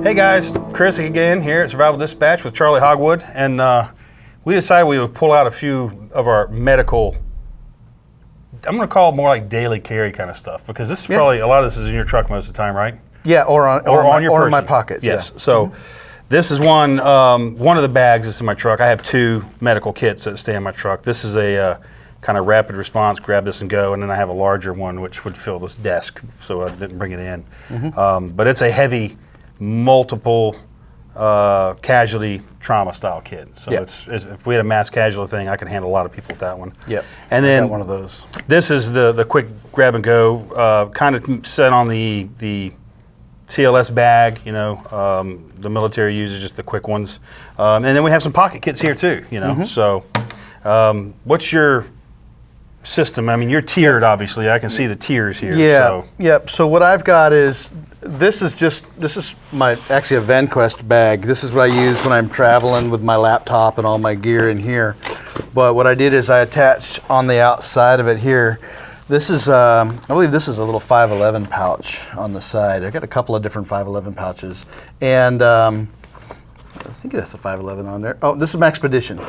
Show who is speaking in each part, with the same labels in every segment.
Speaker 1: Hey guys, Chris again here at Survival Dispatch with Charley Hogwood, and we decided we would pull out a few of our medical, I'm going to call it more like daily carry kind of stuff, because this is probably, a lot of this is in your truck most of the time, right?
Speaker 2: Yeah, or in my pockets.
Speaker 1: Yes, so this is one of the bags that's in my truck. I have two medical kits that stay in my truck. This is a kind of rapid response, grab this and go, and then I have a larger one which would fill this desk, so I didn't bring it in. But it's a heavy, multiple casualty trauma style kit. So it's if we had a mass casualty thing, I could handle a lot of people with that one.
Speaker 2: Yep.
Speaker 1: And then
Speaker 2: one of those.
Speaker 1: This is the quick grab and go, kind of set on the CLS bag. You know, the military uses just the quick ones. And then we have some pocket kits here too. You know, so what's your system? I mean, you're tiered, obviously. I can see the tiers here.
Speaker 2: Yeah.
Speaker 1: So.
Speaker 2: Yep. So what I've got is this is my actually a VenQuest bag. This is what I use when I'm traveling with my laptop and all my gear in here. But what I did is I attached on the outside of it here. This is I believe this is a little 511 pouch on the side. I got a couple of different 511 pouches, and I think that's a 511 on there. Oh, this is Maxpedition.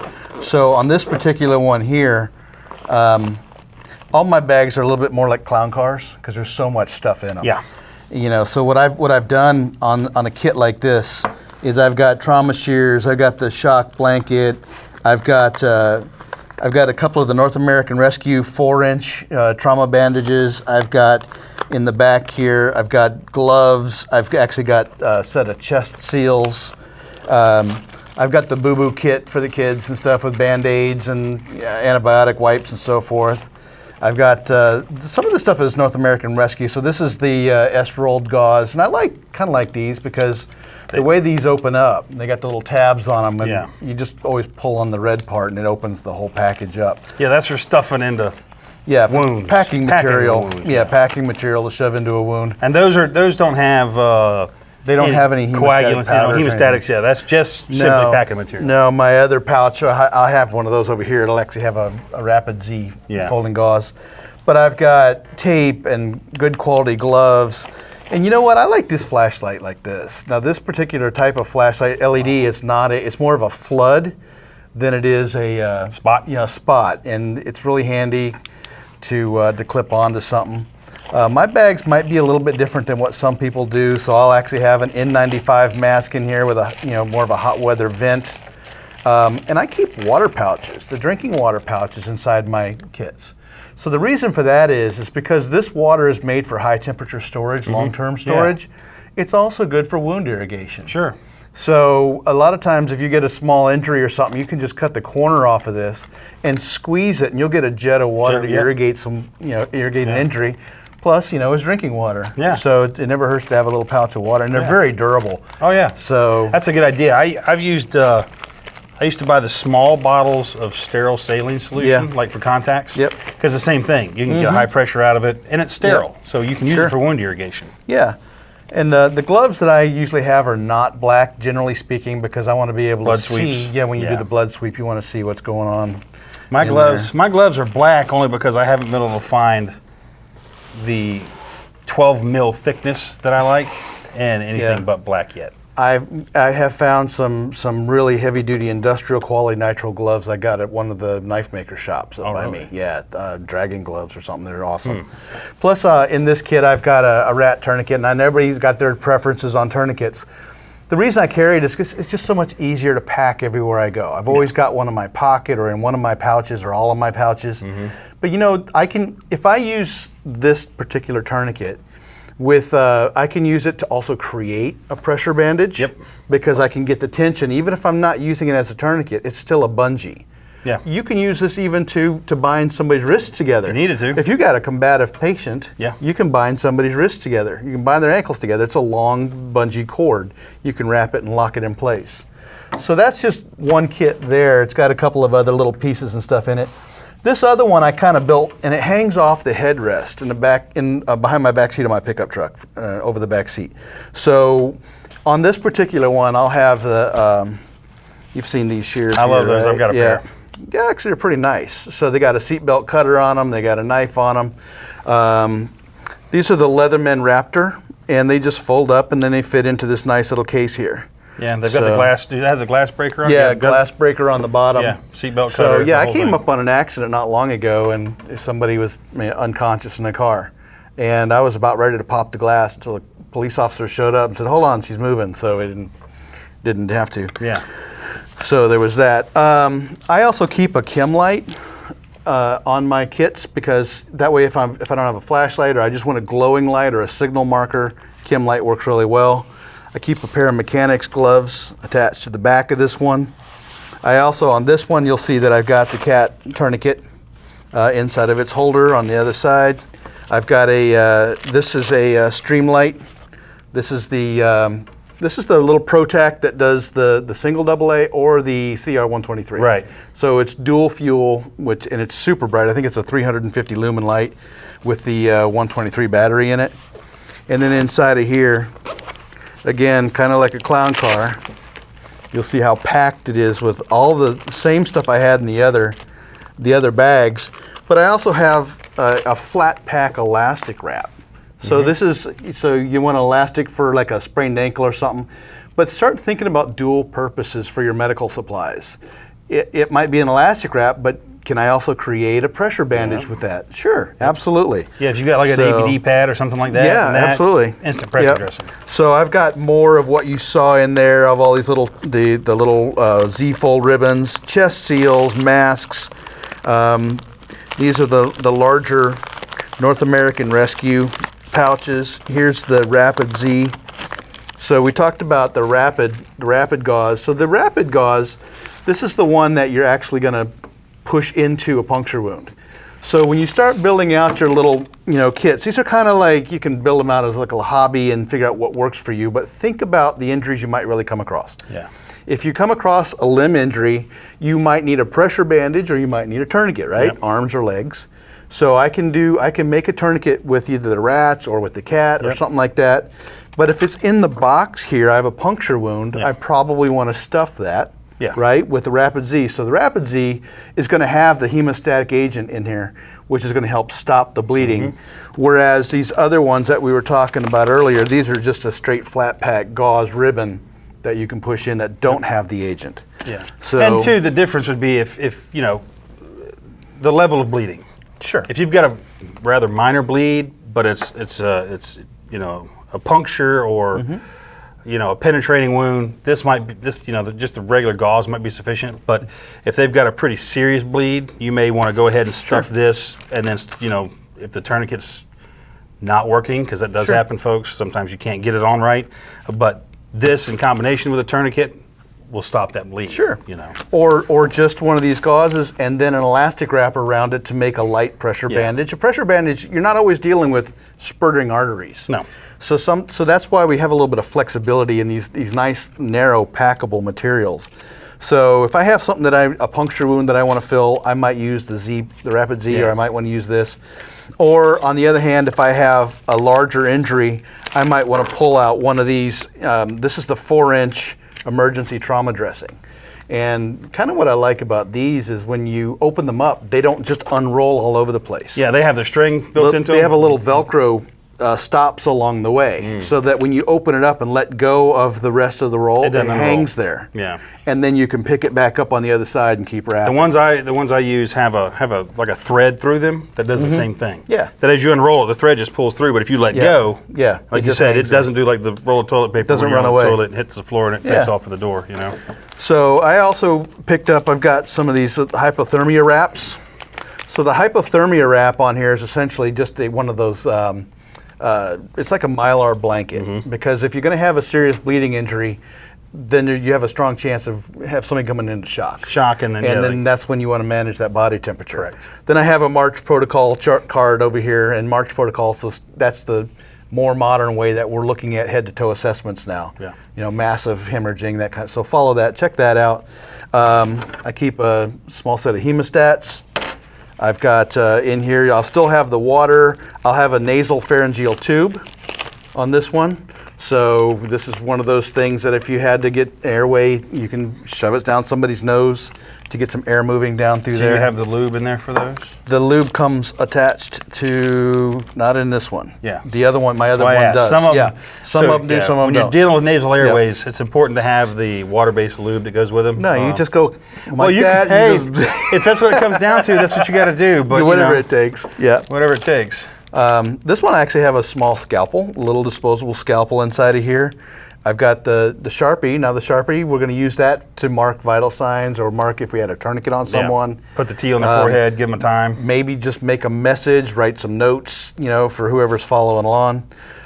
Speaker 2: So on this particular one here, all my bags are a little bit more like clown cars because there's so much stuff in them. Yeah. You know, so what I've done on a kit like this is I've got trauma shears, I've got the shock blanket, I've got a couple of the North American Rescue 4-inch trauma bandages. I've got in the back here, I've got gloves. I've actually got a set of chest seals. I've got the boo-boo kit for the kids and stuff with Band-Aids and antibiotic wipes and so forth. I've got some of the stuff is North American Rescue. So this is the S-rolled gauze, and I kind of like these because the way these open up, they got the little tabs on them, and you just always pull on the red part, and it opens the whole package up.
Speaker 1: Yeah, that's for stuffing into wounds.
Speaker 2: Packing material. Packing material to shove into a wound.
Speaker 1: And those don't have.
Speaker 2: They don't have any
Speaker 1: coagulants, hemostatics. Yeah, that's just simply packing material.
Speaker 2: No, my other pouch, I have one of those over here. It'll actually have a Rapid Z folding gauze. But I've got tape and good quality gloves. And you know what? I like this flashlight like this. Now, this particular type of flashlight, LED, it's more of a flood than it is a spot. Spot, and it's really handy to clip onto something. My bags might be a little bit different than what some people do, so I'll actually have an N95 mask in here with a more of a hot weather vent. And I keep water pouches, the drinking water pouches inside my kits. So the reason for that is because this water is made for high temperature storage, long-term storage. It's also good for wound irrigation.
Speaker 1: Sure.
Speaker 2: So a lot of times if you get a small injury or something, you can just cut the corner off of this and squeeze it, and you'll get a jet of water to irrigate irrigate an injury. Plus, it's drinking water. Yeah. So it never hurts to have a little pouch of water, and they're very durable.
Speaker 1: Oh yeah.
Speaker 2: So
Speaker 1: that's a good idea. I used to buy the small bottles of sterile saline solution, like for contacts. Yep. Because the same thing, you can get high pressure out of it, and it's sterile, so you can use it for wound irrigation.
Speaker 2: Yeah. And the gloves that I usually have are not black, generally speaking, because I want to be able to see. Yeah, when you do the blood sweep, you want to see what's going on.
Speaker 1: My gloves are black only because I haven't been able to find the 12 mil thickness that I like, and anything but black yet.
Speaker 2: I have found some really heavy duty industrial quality nitrile gloves I got at one of the knife maker shops by me. Yeah, Dragon gloves or something. They're awesome. Plus, in this kit, I've got a rat tourniquet, and everybody's got their preferences on tourniquets. The reason I carry it is because it's just so much easier to pack everywhere I go. I've always got one in my pocket or in one of my pouches or all of my pouches. But if I use this particular tourniquet, I can use it to also create a pressure bandage because I can get the tension. Even if I'm not using it as a tourniquet, it's still a bungee. Yeah. You can use this even to bind somebody's wrists together.
Speaker 1: If you needed to.
Speaker 2: If you got a combative patient, you can bind somebody's wrists together. You can bind their ankles together. It's a long bungee cord. You can wrap it and lock it in place. So that's just one kit there. It's got a couple of other little pieces and stuff in it. This other one I kind of built, and it hangs off the headrest in the back, behind my back seat of my pickup truck, over the back seat. So on this particular one, I'll have the. You've seen these shears.
Speaker 1: I love those. I've got a pair.
Speaker 2: Yeah, actually, they're pretty nice. So they got a seatbelt cutter on them. They got a knife on them. These are the Leatherman Raptor, and they just fold up and then they fit into this nice little case here.
Speaker 1: Yeah, and they've got the glass. Do they have the glass breaker on?
Speaker 2: Yeah, glass breaker on the bottom.
Speaker 1: Yeah, seatbelt
Speaker 2: so,
Speaker 1: cutter.
Speaker 2: yeah, I came up on an accident not long ago, and somebody was unconscious in a car. And I was about ready to pop the glass until the police officer showed up and said, hold on, she's moving. So it didn't have to.
Speaker 1: Yeah.
Speaker 2: So there was that. I also keep a chem light on my kits, because that way if I don't have a flashlight, or I just want a glowing light or a signal marker, chem light works really well. I keep a pair of mechanics gloves attached to the back of this one. I also, on this one, you'll see that I've got the cat tourniquet inside of its holder on the other side. I've got this is a stream light. This is the little ProTac that does the single AA or the CR123.
Speaker 1: Right.
Speaker 2: So it's dual fuel, and it's super bright. I think it's a 350 lumen light with the 123 battery in it. And then inside of here, again, kind of like a clown car, you'll see how packed it is with all the same stuff I had in the other bags. But I also have a flat pack elastic wrap. So this is, so you want an elastic for like a sprained ankle or something, but start thinking about dual purposes for your medical supplies. It might be an elastic wrap, but can I also create a pressure bandage with that? Sure, absolutely.
Speaker 1: Yeah, if you've got like an ABD pad or something like that.
Speaker 2: Yeah, absolutely.
Speaker 1: Instant pressure dressing.
Speaker 2: So I've got more of what you saw in there of all these little, the little Z-fold ribbons, chest seals, masks. These are the larger North American Rescue pouches. Here's the Rapid Z. So we talked about the Rapid gauze. So the Rapid gauze, this is the one that you're actually going to push into a puncture wound. So when you start building out your little, kits, these are kind of like, you can build them out as like a hobby and figure out what works for you, but think about the injuries you might really come across.
Speaker 1: Yeah.
Speaker 2: If you come across a limb injury, you might need a pressure bandage or you might need a tourniquet, right? Yep. Arms or legs. So I can make a tourniquet with either the rats or with the cat or something like that. But if it's in the box here, I have a puncture wound, I probably want to stuff that, right, with the Rapid Z. So the Rapid Z is going to have the hemostatic agent in here, which is going to help stop the bleeding. Whereas these other ones that we were talking about earlier, these are just a straight flat pack gauze ribbon that you can push in that don't have the agent.
Speaker 1: Yeah.
Speaker 2: So,
Speaker 1: and two, the difference would be if the level of bleeding.
Speaker 2: Sure.
Speaker 1: If you've got a rather minor bleed, but it's a puncture or a penetrating wound, this might be just the regular gauze might be sufficient. But if they've got a pretty serious bleed, you may want to go ahead and stuff this, and then if the tourniquet's not working, because that does happen, folks. Sometimes you can't get it on right, but this in combination with a tourniquet will stop that bleed.
Speaker 2: Sure. Or just one of these gauzes and then an elastic wrap around it to make a light pressure bandage. A pressure bandage, you're not always dealing with spurting arteries.
Speaker 1: No.
Speaker 2: So that's why we have a little bit of flexibility in these nice narrow packable materials. So if I have something a puncture wound that I want to fill, I might use the Rapid Z, or I might want to use this. Or on the other hand, if I have a larger injury, I might want to pull out one of these. This is the 4-inch emergency trauma dressing. And kind of what I like about these is when you open them up, they don't just unroll all over the place.
Speaker 1: Yeah, they have the string built into them.
Speaker 2: They have a little Velcro stops along the way, so that when you open it up and let go of the rest of the roll, it hangs there.
Speaker 1: Yeah.
Speaker 2: And then you can pick it back up on the other side and keep wrapping.
Speaker 1: The ones I use have like a thread through them that does the same thing.
Speaker 2: Yeah.
Speaker 1: That as you unroll it, the thread just pulls through. But if you let go, like you said, it doesn't do like the roll of toilet paper.
Speaker 2: Doesn't run away.
Speaker 1: Toilet and hits the floor and it takes off at the door.
Speaker 2: So I also picked up. I've got some of these hypothermia wraps. So the hypothermia wrap on here is essentially just one of those. It's like a Mylar blanket, because if you're going to have a serious bleeding injury, then you have a strong chance of somebody coming into shock.
Speaker 1: And
Speaker 2: then that's when you want to manage that body temperature.
Speaker 1: Correct.
Speaker 2: Then I have a March Protocol chart card over here, and March Protocol, so that's the more modern way that we're looking at head-to-toe assessments now.
Speaker 1: Yeah.
Speaker 2: Massive hemorrhaging, that kind. So follow that, check that out. I keep a small set of hemostats. I've got in here, I'll still have the water. I'll have a nasal pharyngeal tube on this one. So this is one of those things that if you had to get airway, you can shove it down somebody's nose to get some air moving down through
Speaker 1: Do
Speaker 2: there.
Speaker 1: you have the lube in there for those?
Speaker 2: The lube comes attached to, not in this one.
Speaker 1: Yeah.
Speaker 2: The other one, my other
Speaker 1: Why I
Speaker 2: one
Speaker 1: asked.
Speaker 2: does.
Speaker 1: Some of
Speaker 2: yeah.
Speaker 1: them,
Speaker 2: Some of them do, some of them
Speaker 1: when
Speaker 2: don't.
Speaker 1: you're dealing with nasal airways, it's important to have the water-based lube that goes with them.
Speaker 2: No, you just go like
Speaker 1: well, you
Speaker 2: that.
Speaker 1: can,
Speaker 2: and
Speaker 1: hey,
Speaker 2: just-
Speaker 1: if that's what it comes down to, that's what you got to do. But
Speaker 2: whatever it takes. Yeah.
Speaker 1: whatever it takes.
Speaker 2: This one I actually have a small scalpel, a little disposable scalpel inside of here. I've got the Sharpie. Now the Sharpie, we're going to use that to mark vital signs or mark if we had a tourniquet on someone.
Speaker 1: Put the T on their forehead, give them a time.
Speaker 2: Maybe just make a message, write some notes, for whoever's following along.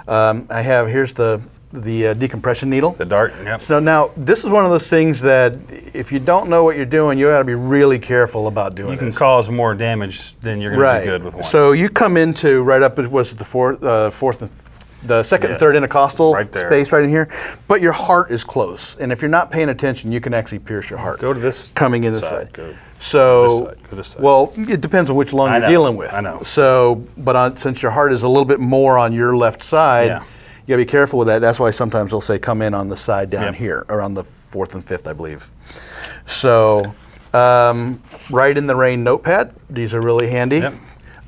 Speaker 2: I have, here's the decompression needle.
Speaker 1: The dart, yep.
Speaker 2: So now, this is one of those things that if you don't know what you're doing, you got to be really careful about doing
Speaker 1: You can
Speaker 2: this.
Speaker 1: cause more damage than you're going to do good with one.
Speaker 2: So you come into right up, it was the second and third intercostal
Speaker 1: Right there.
Speaker 2: space right in here, but your heart is close. And if you're not paying attention, you can actually pierce your heart.
Speaker 1: Go to this
Speaker 2: coming in this
Speaker 1: side.
Speaker 2: side.
Speaker 1: Go
Speaker 2: So,
Speaker 1: this side, go this side.
Speaker 2: well, it depends on which lung
Speaker 1: I
Speaker 2: you're
Speaker 1: know,
Speaker 2: dealing with.
Speaker 1: I know.
Speaker 2: So, but since your heart is a little bit more on your left side,
Speaker 1: Yeah.
Speaker 2: you gotta be careful with that. That's why sometimes they'll say come in on the side down
Speaker 1: Yep.
Speaker 2: here, around the 4th and 5th, I believe. So, right in the rain notepad. These are really handy.
Speaker 1: Yep.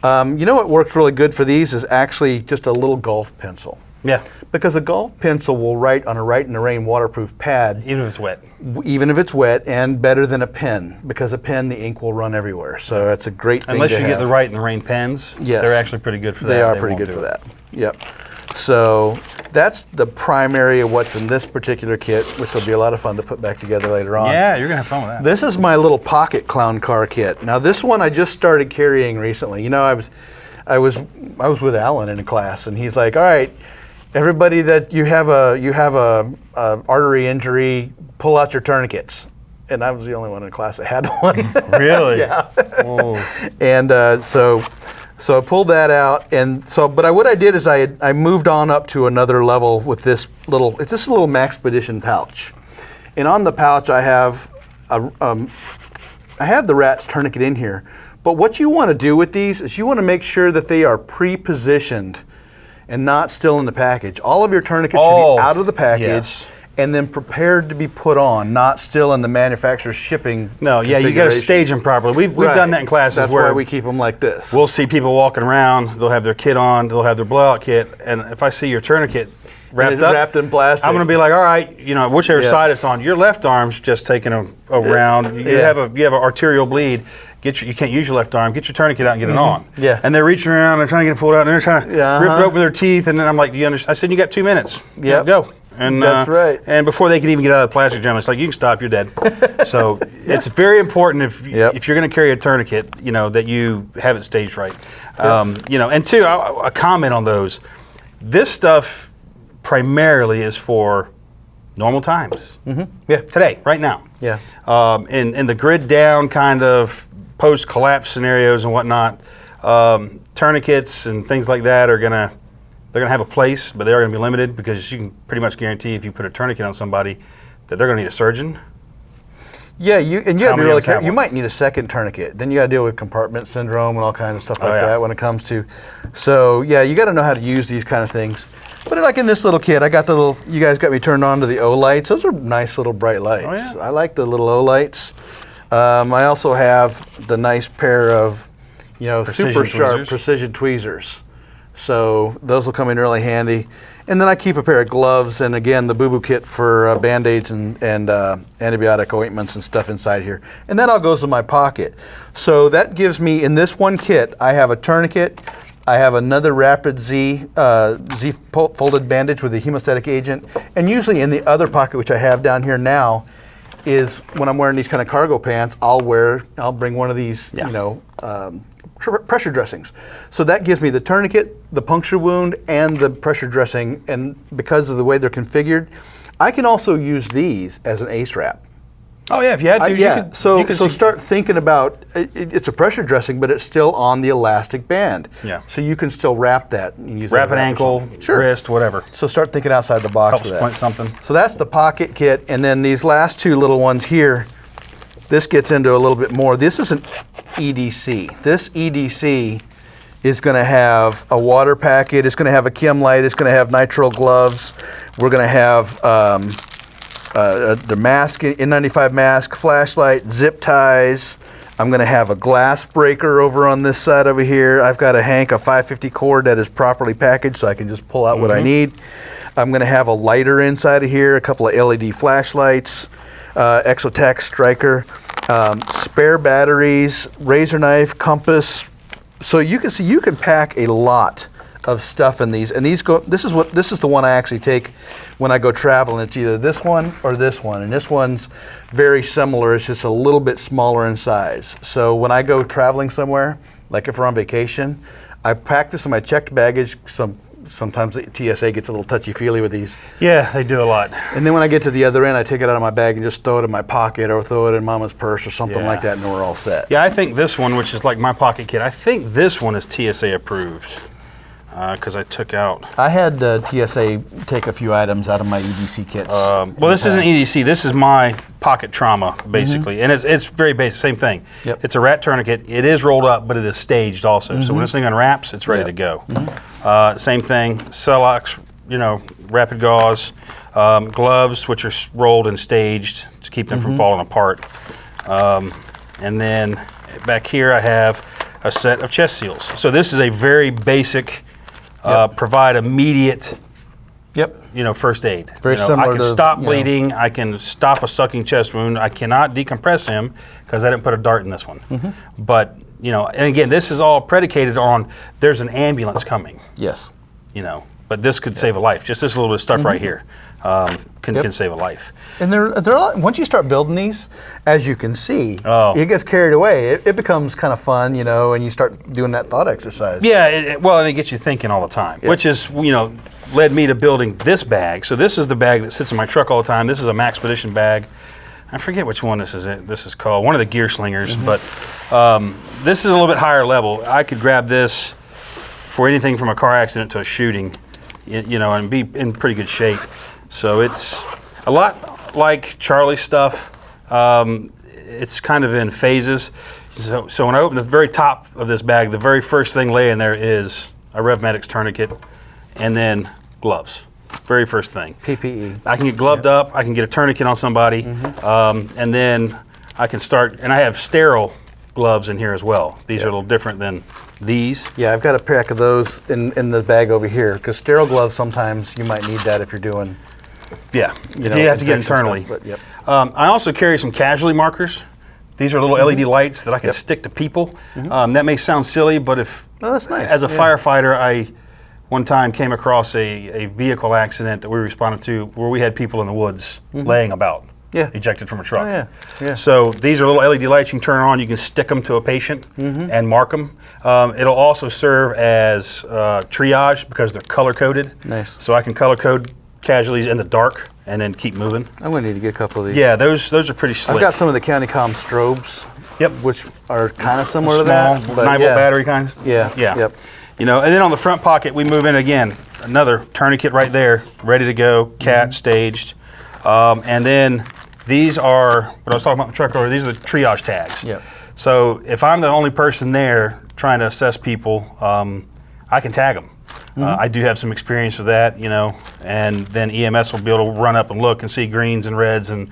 Speaker 2: You know what works really good for these is actually just a little golf pencil.
Speaker 1: Yeah,
Speaker 2: Because a golf pencil will write on a Write in the Rain waterproof pad,
Speaker 1: even if it's wet.
Speaker 2: even if it's wet, and better than a pen, because a pen, the ink will run everywhere. So that's a great thing
Speaker 1: Unless
Speaker 2: to
Speaker 1: you
Speaker 2: have.
Speaker 1: get the Write in the Rain pens,
Speaker 2: Yes.
Speaker 1: they're actually pretty good for that.
Speaker 2: They are pretty
Speaker 1: won't
Speaker 2: good
Speaker 1: do
Speaker 2: for
Speaker 1: it.
Speaker 2: that. Yep. So that's the primary of what's in this particular kit, which will be a lot of fun to put back together later on.
Speaker 1: Yeah, you're going to have fun with that.
Speaker 2: This is my little pocket clown car kit. Now this one I just started carrying recently. I was with Alan in a class, and he's like, "All right, everybody that you have a artery injury, pull out your tourniquets." And I was the only one in the class that had one.
Speaker 1: Really?
Speaker 2: Yeah.
Speaker 1: Oh.
Speaker 2: And so I pulled that out, and so what I did is I moved on up to another level with this little. It's just a little Maxpedition pouch, and on the pouch I have I have the rat's tourniquet in here. But what you want to do with these is you want to make sure that they are pre-positioned and not still in the package. All of your tourniquets should be out of the package.
Speaker 1: Yes.
Speaker 2: And then prepared to be put on, not still in the manufacturer's shipping.
Speaker 1: No, yeah, you got to
Speaker 2: configuration.
Speaker 1: stage them properly. We've done that in classes.
Speaker 2: That's
Speaker 1: where
Speaker 2: why we keep them like this.
Speaker 1: we'll see people walking around. They'll have their kit on. They'll have their blowout kit, and if I see your tourniquet wrapped
Speaker 2: it's
Speaker 1: up,
Speaker 2: wrapped in plastic.
Speaker 1: I'm going to be like, all right, whichever
Speaker 2: Yeah.
Speaker 1: side it's on. Your left arm's just taking a round. You
Speaker 2: Yeah.
Speaker 1: have an arterial bleed. You can't use your left arm. Get your tourniquet out and get it on.
Speaker 2: Yeah.
Speaker 1: And they're reaching around. They're trying to get it pulled out. And they're trying to
Speaker 2: Yeah,
Speaker 1: rip it
Speaker 2: uh-huh.
Speaker 1: open with their teeth. And then I'm like, do you understand? I said, you got 2 minutes.
Speaker 2: Yep.
Speaker 1: Go. And
Speaker 2: That's right.
Speaker 1: And before they can even get out of the plastic jam, it's like, you can stop. You're dead. So it's very important if you're going to carry a tourniquet, that you have it staged right. And two, a comment on those. This stuff primarily is for normal times.
Speaker 2: Yeah.
Speaker 1: Today, right now.
Speaker 2: Yeah.
Speaker 1: In the grid down kind of post-collapse scenarios and whatnot, tourniquets and things like that they're gonna have a place, but they are gonna be limited because you can pretty much guarantee if you put a tourniquet on somebody that they're gonna need a surgeon.
Speaker 2: Yeah, you have to be
Speaker 1: many
Speaker 2: really
Speaker 1: of us have
Speaker 2: careful. You
Speaker 1: one?
Speaker 2: might need a second tourniquet. Then you got to deal with compartment syndrome and all kinds of stuff like
Speaker 1: yeah.
Speaker 2: that when it comes to. So yeah, you got to know how to use these kind of things. But like in this little kit, I got the little. You guys got me turned on to the O lights. Those are nice little bright lights.
Speaker 1: yeah.
Speaker 2: I like the little O lights. I also have the nice pair of,
Speaker 1: Precision
Speaker 2: super sharp
Speaker 1: tweezers.
Speaker 2: precision tweezers. So those will come in really handy. And then I keep a pair of gloves and again the boo-boo kit for Band-Aids and antibiotic ointments and stuff inside here. And that all goes in my pocket. So that gives me, in this one kit, I have a tourniquet, I have another Rapid Z folded bandage with a hemostatic agent, and usually in the other pocket, which I have down here now, is when I'm wearing these kind of cargo pants, I'll bring one of these, pressure dressings. So that gives me the tourniquet, the puncture wound, and the pressure dressing. And because of the way they're configured, I can also use these as an ACE wrap.
Speaker 1: Oh yeah, if you had to,
Speaker 2: Yeah.
Speaker 1: you could
Speaker 2: So start thinking about it's a pressure dressing, but it's still on the elastic band.
Speaker 1: Yeah.
Speaker 2: So you can still wrap that and use
Speaker 1: wrap
Speaker 2: that
Speaker 1: an
Speaker 2: wrap or
Speaker 1: ankle,
Speaker 2: something. Sure.
Speaker 1: wrist, whatever.
Speaker 2: So start thinking outside the box
Speaker 1: Helps
Speaker 2: for that.
Speaker 1: point something.
Speaker 2: So that's the pocket kit, and then these last two little ones here, this gets into a little bit more. This is an EDC. This EDC is going to have a water packet. It's going to have a chem light. It's going to have nitrile gloves. We're going to have the mask, N95 mask, flashlight, zip ties. I'm going to have a glass breaker over on this side over here. I've got a Hank, a 550 cord that is properly packaged, so I can just pull out what I need. I'm going to have a lighter inside of here, a couple of LED flashlights, Exotac striker, spare batteries, razor knife, compass. So you can see you can pack a lot of stuff in these, and these go. This is the one I actually take when I go traveling. It's either this one or this one, and this one's very similar. It's just a little bit smaller in size. So when I go traveling somewhere, like if we're on vacation, I pack this in my checked baggage. Sometimes the TSA gets a little touchy-feely with these.
Speaker 1: Yeah, they do a lot.
Speaker 2: And then when I get to the other end, I take it out of my bag and just throw it in my pocket or throw it in Mama's purse or something like that, and we're all set.
Speaker 1: Yeah, I think this one, which is like my pocket kit, I think this one is TSA approved because I took out.
Speaker 2: I had TSA take a few items out of my EDC kits.
Speaker 1: Well, this isn't EDC. This is my pocket trauma, basically, and it's very basic. Same thing.
Speaker 2: Yep.
Speaker 1: It's a rat tourniquet. It is rolled up, but it is staged also. So when this thing unwraps, it's ready to go. Same thing. Celox, rapid gauze, gloves, which are rolled and staged to keep them from falling apart. And then back here, I have a set of chest seals. So this is a very basic. Provide immediate, first aid.
Speaker 2: Very similar.
Speaker 1: I can stop bleeding. I can stop a sucking chest wound. I cannot decompress him because I didn't put a dart in this one. But and again, this is all predicated on there's an ambulance coming.
Speaker 2: Yes.
Speaker 1: But this could save a life. Just this little bit of stuff right here can save a life.
Speaker 2: And they're a lot, once you start building these, as you can see,
Speaker 1: Oh.
Speaker 2: it gets carried away. It becomes kind of fun, and you start doing that thought exercise.
Speaker 1: Yeah, and it gets you thinking all the time, which is, led me to building this bag. So this is the bag that sits in my truck all the time. This is a Maxpedition bag. I forget which one this is called. One of the gear slingers, but this is a little bit higher level. I could grab this for anything from a car accident to a shooting, and be in pretty good shape. So it's a lot like Charlie's stuff. It's kind of in phases. So when I open the very top of this bag, the very first thing laying there is a RevMedix tourniquet and then gloves. Very first thing.
Speaker 2: PPE.
Speaker 1: I can get gloved up. I can get a tourniquet on somebody. And then I can start, and I have sterile gloves in here as well. These are a little different than these. Yeah,
Speaker 2: I've got a pack of those in the bag over here, because sterile gloves, sometimes you might need that if you're doing.
Speaker 1: Yeah, you have to get internally.
Speaker 2: Stuff, but,
Speaker 1: I also carry some casualty markers. These are little LED lights that I can stick to people. That may sound silly, but
Speaker 2: that's nice.
Speaker 1: As a firefighter, I one time came across a vehicle accident that we responded to where we had people in the woods laying about, ejected from a truck. So these are little LED lights you can turn on. You can stick them to a patient and mark them. It'll also serve as triage because they're color coded.
Speaker 2: Nice.
Speaker 1: So I can color code casualties in the dark and then keep moving.
Speaker 2: I'm going to need to get a couple of these.
Speaker 1: Yeah, those are pretty slick.
Speaker 2: I've got some of the County Com strobes.
Speaker 1: Yep.
Speaker 2: Which are kind of similar to
Speaker 1: small,
Speaker 2: that.
Speaker 1: 9-volt battery kinds.
Speaker 2: Yeah.
Speaker 1: Yep. And then on the front pocket, we move in again, another tourniquet right there, ready to go, cat staged. And then these are, what I was talking about in the truck earlier, these are the triage tags.
Speaker 2: Yep.
Speaker 1: So if I'm the only person there trying to assess people, I can tag them. I do have some experience with that, and then EMS will be able to run up and look and see greens and reds and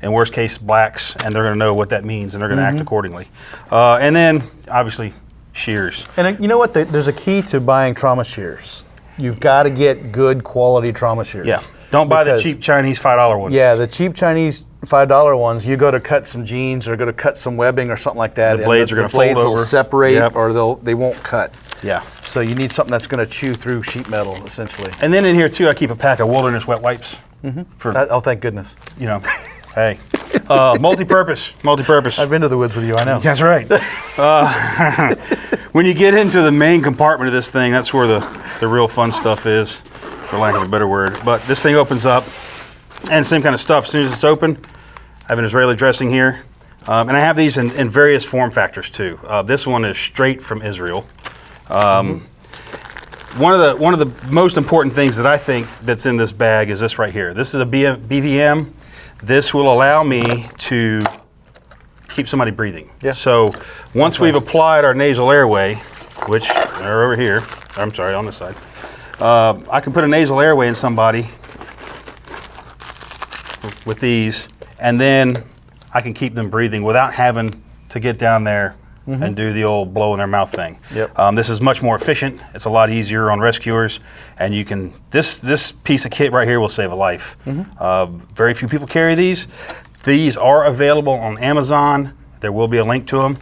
Speaker 1: worst case blacks, and they're going to know what that means and they're going to act accordingly. And then obviously shears.
Speaker 2: And you know what? There's a key to buying trauma shears. You've got to get good quality trauma shears.
Speaker 1: Yeah. Don't buy the cheap Chinese $5 ones.
Speaker 2: Yeah, the cheap Chinese $5 ones. You go to cut some jeans or go to cut some webbing or something like that.
Speaker 1: The blades are going to fold over.
Speaker 2: The blades will separate or they won't cut.
Speaker 1: Yeah.
Speaker 2: So you need something that's going to chew through sheet metal, essentially.
Speaker 1: And then in here too, I keep a pack of Wilderness wet wipes.
Speaker 2: Oh, thank goodness.
Speaker 1: Hey, multi-purpose.
Speaker 2: I've been to the woods with you, I know.
Speaker 1: That's right. When you get into the main compartment of this thing, that's where the real fun stuff is, for lack of a better word. But this thing opens up, and same kind of stuff. As soon as it's open, I have an Israeli dressing here. And I have these in various form factors too. This one is straight from Israel. One of the most important things that I think that's in this bag is this right here. This is a BVM. This will allow me to keep somebody breathing.
Speaker 2: Yeah.
Speaker 1: So once we've applied our nasal airway, which are over here, I'm sorry, on this side, I can put a nasal airway in somebody with these, and then I can keep them breathing without having to get down there and do the old blow in their mouth thing.
Speaker 2: Yep.
Speaker 1: This is much more efficient. It's a lot easier on rescuers, and you can, this piece of kit right here will save a life. Very few people carry these. These are available on Amazon. There will be a link to them.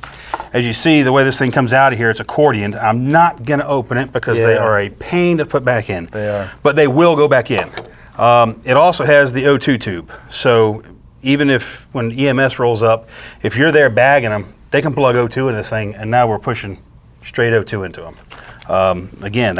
Speaker 1: As you see, the way this thing comes out of here, it's accordioned. I'm not gonna open it because they are a pain to put back in.
Speaker 2: They are.
Speaker 1: But they will go back in. It also has the O2 tube. So even if, when EMS rolls up, if you're there bagging them, they can plug O2 in this thing, and now we're pushing straight O2 into them. Again,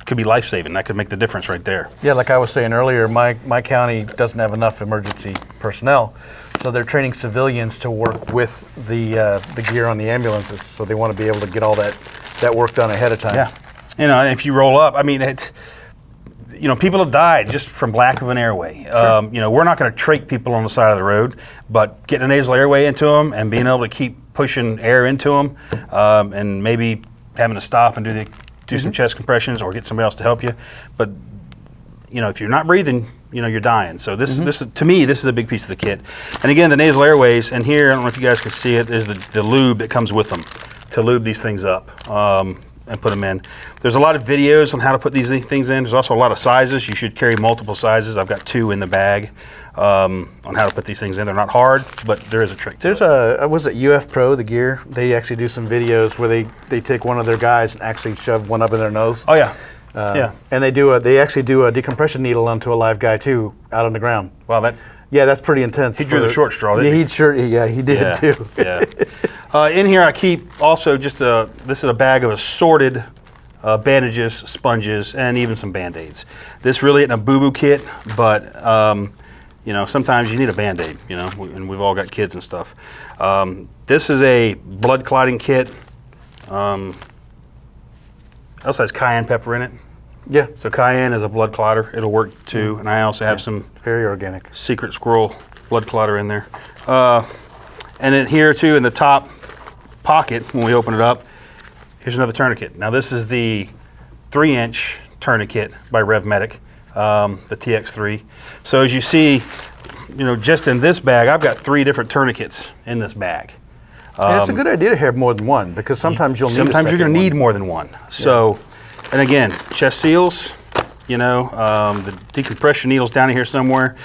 Speaker 1: could be life-saving. That could make the difference right there.
Speaker 2: Yeah, like I was saying earlier, my county doesn't have enough emergency personnel, so they're training civilians to work with the gear on the ambulances. So they want to be able to get all that work done ahead of time.
Speaker 1: Yeah, and if you roll up, I mean, it's, people have died just from lack of an airway.
Speaker 2: Sure.
Speaker 1: We're not going to trach people on the side of the road, but getting a nasal airway into them and being able to keep pushing air into them, and maybe having to stop and do some chest compressions or get somebody else to help you. But if you're not breathing, you're dying. So this to me, this is a big piece of the kit. And again, the nasal airways, and here, I don't know if you guys can see it, is the lube that comes with them to lube these things up. And put them in. There's a lot of videos on how to put these things in. There's also a lot of sizes. You should carry multiple sizes. I've got 2 in the bag on how to put these things in. They're not hard, but there is a trick to it.
Speaker 2: There's was it UF Pro, the gear? They actually do some videos where they take one of their guys and actually shove one up in their nose.
Speaker 1: Oh yeah, yeah.
Speaker 2: And they actually do a decompression needle onto a live guy too, out on the ground.
Speaker 1: Wow,
Speaker 2: yeah, that's pretty intense.
Speaker 1: He drew the short straw, didn't he?
Speaker 2: He did too.
Speaker 1: Yeah. In here I keep also just this is a bag of assorted bandages, sponges, and even some Band-Aids. This really isn't a boo-boo kit, but sometimes you need a Band-Aid, and we've all got kids and stuff. This is a blood clotting kit. Also has cayenne pepper in it.
Speaker 2: Yeah.
Speaker 1: So cayenne is a blood clotter. It'll work too. And I also have some
Speaker 2: very organic
Speaker 1: secret squirrel blood clotter in there. And then here too in the top pocket, when we open it up, here's another tourniquet. Now this is the 3-inch tourniquet by RevMedic, the TX3. So as you see, just in this bag, I've got 3 different tourniquets in this bag.
Speaker 2: And it's a good idea to have more than one, because sometimes you'll need
Speaker 1: Sometimes you're going to need more than one. So, and again, chest seals, the decompression needles down in here somewhere.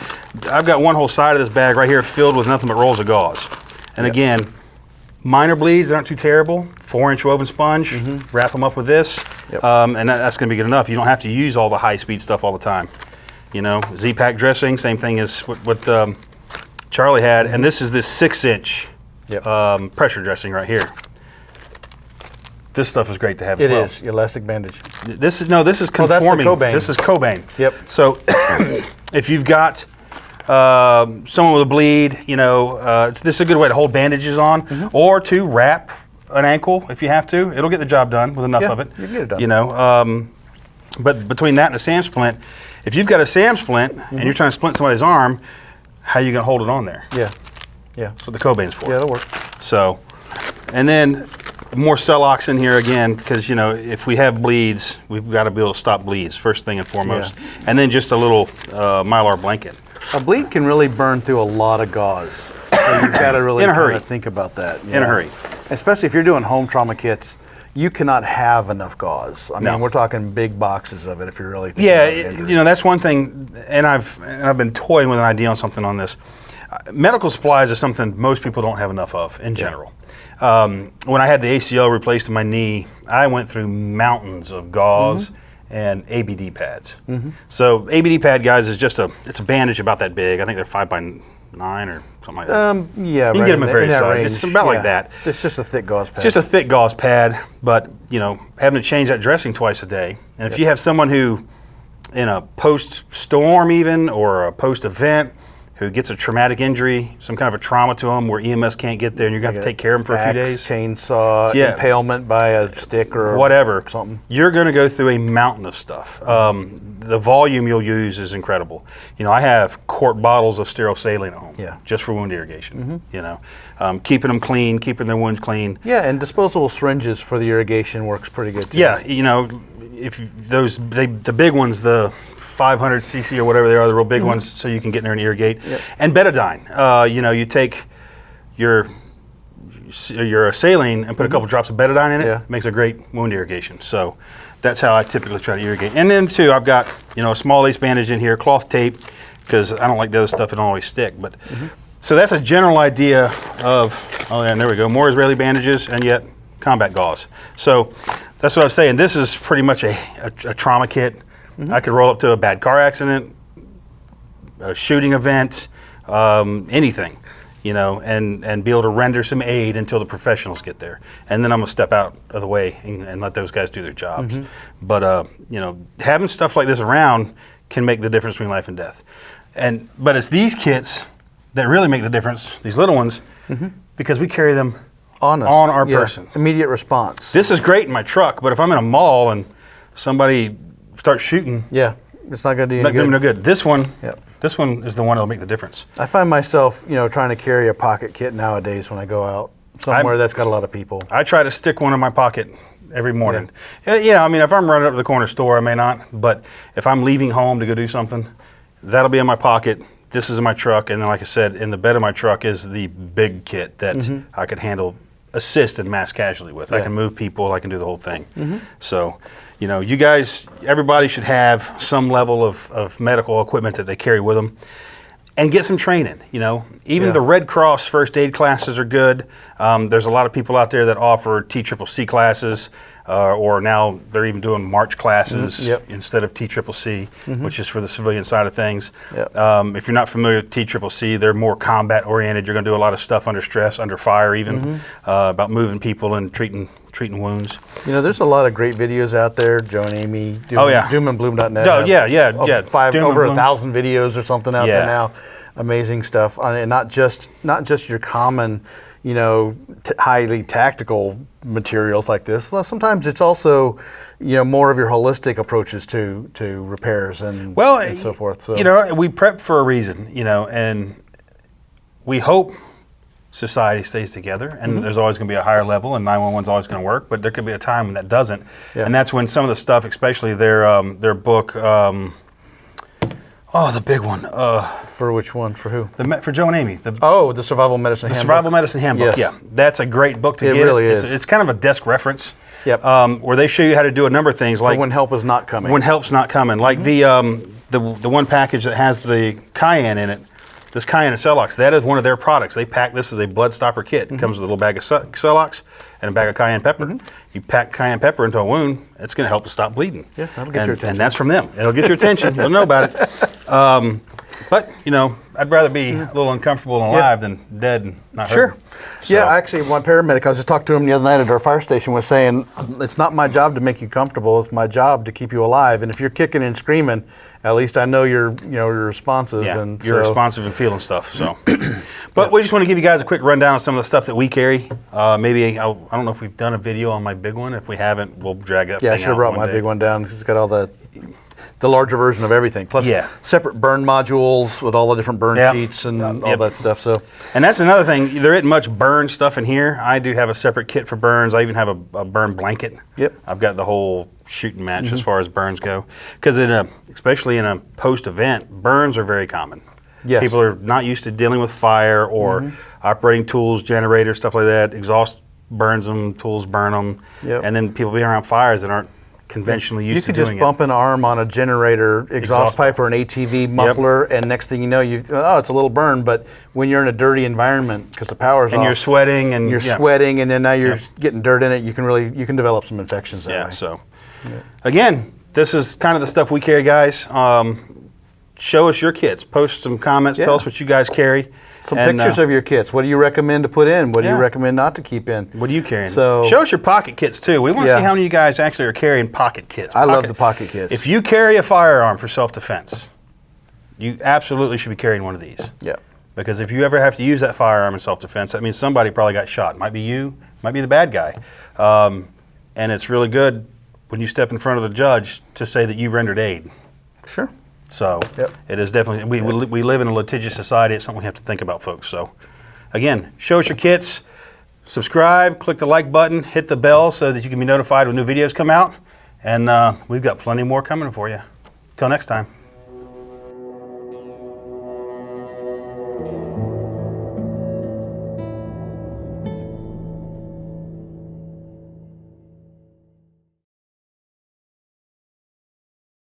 Speaker 1: I've got one whole side of this bag right here filled with nothing but rolls of gauze. And again, minor bleeds aren't too terrible. 4-inch woven sponge, wrap them up with this, and that's going to be good enough. You don't have to use all the high-speed stuff all the time. Z-Pack dressing, same thing as what Charlie had, and this is this 6-inch pressure dressing right here. This stuff is great to have as well.
Speaker 2: It is elastic bandage.
Speaker 1: This is conforming.
Speaker 2: That's the Cobain.
Speaker 1: This is Cobain.
Speaker 2: Yep.
Speaker 1: So if you've got someone with a bleed, this is a good way to hold bandages on, or to wrap an ankle if you have to. It'll get the job done with enough of it.
Speaker 2: You get it done.
Speaker 1: But between that and a SAM splint, if you've got a SAM splint and you're trying to splint somebody's arm, how are you going to hold it on there?
Speaker 2: Yeah.
Speaker 1: That's what the Cobain's for.
Speaker 2: Yeah, that'll work.
Speaker 1: So, and then more Celox in here again, because if we have bleeds, we've got to be able to stop bleeds first thing and foremost. And then just a little Mylar blanket.
Speaker 2: A bleed can really burn through a lot of gauze. So you've got to really kind of think about that.
Speaker 1: In a hurry.
Speaker 2: Especially if you're doing home trauma kits, you cannot have enough gauze. I mean, we're talking big boxes of it if you're really thinking about it.
Speaker 1: That's one thing, and I've been toying with an idea on something on this. Medical supplies is something most people don't have enough of in general. When I had the ACL replaced in my knee, I went through mountains of gauze and ABD pads. So ABD pad, guys, is it's a bandage about that big. I think they're 5x9 or something like that.
Speaker 2: Yeah,
Speaker 1: you can get them in various sizes. It's about like that.
Speaker 2: It's just a thick gauze pad.
Speaker 1: It's just a thick gauze pad, but having to change that dressing twice a day. And if you have someone who, in a post-storm even or a post-event, who gets a traumatic injury, some kind of a trauma to them where EMS can't get there, and you're going to have to take care of them for a few days.
Speaker 2: Chainsaw, impalement by a stick or
Speaker 1: whatever.
Speaker 2: Something.
Speaker 1: You're going to go through a mountain of stuff. The volume you'll use is incredible. You know, I have quart bottles of sterile saline at home, just for wound irrigation. You know, keeping them clean, keeping their wounds clean.
Speaker 2: Yeah, and disposable syringes for the irrigation works pretty good too.
Speaker 1: Yeah, you know, if the big ones, the 500 cc or whatever they are, the real big ones, so you can get in there and irrigate. And betadine. You know, you take your saline and put a couple drops of betadine in it. It makes a great wound irrigation. So that's how I typically try to irrigate. And then too, I've got, you know, a small lace bandage in here, cloth tape, because I don't like the other stuff that don't always stick. But so that's a general idea of, oh yeah, and there we go, more Israeli bandages and yet combat gauze. So that's what I was saying. This is pretty much a trauma kit. I could roll up to a bad car accident, a shooting event, anything, you know, and be able to render some aid until the professionals get there. And then I'm gonna step out of the way and let those guys do their jobs. But you know, having stuff like this around can make the difference between life and death. But it's these kits that really make the difference, these little ones, because we carry them on our person.
Speaker 2: Immediate response.
Speaker 1: This is great in my truck, but if I'm in a mall and somebody starts shooting,
Speaker 2: it's not going to do any
Speaker 1: no good. This one, this one is the one that'll make the difference.
Speaker 2: I find myself, you know, trying to carry a pocket kit nowadays when I go out somewhere that's got a lot of people.
Speaker 1: I try to stick one in my pocket every morning. You know, I mean, if I'm running up to the corner store, I may not, but if I'm leaving home to go do something, that'll be in my pocket. This is in my truck, and then, like I said, in the bed of my truck is the big kit that I could handle assist in mass casualty with. I can move people, I can do the whole thing. So, you know, you guys, everybody should have some level of medical equipment that they carry with them and get some training, you know. Even the Red Cross first aid classes are good. There's a lot of people out there that offer TCCC classes, or now they're even doing March classes instead of TCCC, which is for the civilian side of things. If you're not familiar with TCCC, they're more combat oriented. You're going to do a lot of stuff under stress, under fire even, about moving people and treating wounds.
Speaker 2: You know, there's a lot of great videos out there. Joe and Amy, doomandbloom.net. Over 1,000 videos or something out there now. Amazing stuff, and not just your common, you know, highly tactical materials like this. Well, sometimes it's also, you know, more of your holistic approaches to repairs and so forth. So
Speaker 1: you know, we prep for a reason, you know, and we hope society stays together, and there's always going to be a higher level, and 911 is always going to work, but there could be a time when that doesn't, and that's when some of the stuff, especially their book, the big one.
Speaker 2: For which one? For who?
Speaker 1: For Joe and Amy.
Speaker 2: The Survival Medicine Handbook.
Speaker 1: Survival Medicine Handbook, that's a great book to get.
Speaker 2: It really is.
Speaker 1: It's kind of a desk reference, where they show you how to do a number of things. Like
Speaker 2: when help is not coming.
Speaker 1: When help's not coming. Like the one package that has the cayenne in it, this cayenne and Celox, that is one of their products. They pack this as a blood stopper kit. It comes with a little bag of Celox and a bag of cayenne pepper. You pack cayenne pepper into a wound, it's going to help to stop bleeding.
Speaker 2: Yeah, that'll get your attention.
Speaker 1: And that's from them. It'll get your attention. You'll know about it. But, you know, I'd rather be a little uncomfortable and alive than dead and not hurt. So.
Speaker 2: Yeah, actually, one paramedic, I was just talking to him the other night at our fire station, was saying, it's not my job to make you comfortable, it's my job to keep you alive. And if you're kicking and screaming, at least I know you're responsive.
Speaker 1: Yeah,
Speaker 2: and
Speaker 1: you're responsive and feeling stuff. So, but we just want to give you guys a quick rundown of some of the stuff that we carry. Maybe, I don't know if we've done a video on my big one. If we haven't, we'll drag that thing out.
Speaker 2: Yeah, I should have brought my big one down, because it's got all the larger version of everything. Plus separate burn modules with all the different burn sheets and all that stuff. So,
Speaker 1: and that's another thing. There isn't much burn stuff in here. I do have a separate kit for burns. I even have a burn blanket. I've got the whole shooting match as far as burns go. Because especially in a post-event, burns are very common. People are not used to dealing with fire or operating tools, generators, stuff like that. Exhaust burns them, tools burn them. And then people being around fires that aren't conventionally used to doing it.
Speaker 2: You could just bump an arm on a generator exhaust pipe or an ATV muffler, and next thing you know, it's a little burn. But when you're in a dirty environment because the power's off,
Speaker 1: and you're sweating, and
Speaker 2: sweating, and then now you're getting dirt in it, you can develop some infections.
Speaker 1: So again, this is kind of the stuff we carry, guys. Show us your kits. Post some comments. Tell us what you guys carry.
Speaker 2: Some pictures of your kits. What do you recommend to put in? What do you recommend not to keep in?
Speaker 1: What are you carrying?
Speaker 2: So,
Speaker 1: show us your pocket kits too. We want to see how many of you guys actually are carrying pocket kits.
Speaker 2: I love the pocket kits.
Speaker 1: If you carry a firearm for self-defense, you absolutely should be carrying one of these.
Speaker 2: Yeah.
Speaker 1: Because if you ever have to use that firearm in self-defense, that means somebody probably got shot. Might be you, might be the bad guy. And it's really good when you step in front of the judge to say that you rendered aid.
Speaker 2: Sure.
Speaker 1: So it is definitely, we live in a litigious society. It's something we have to think about, folks. So again, show us your kits, subscribe, click the like button, hit the bell so that you can be notified when new videos come out. And we've got plenty more coming for you. Till next time.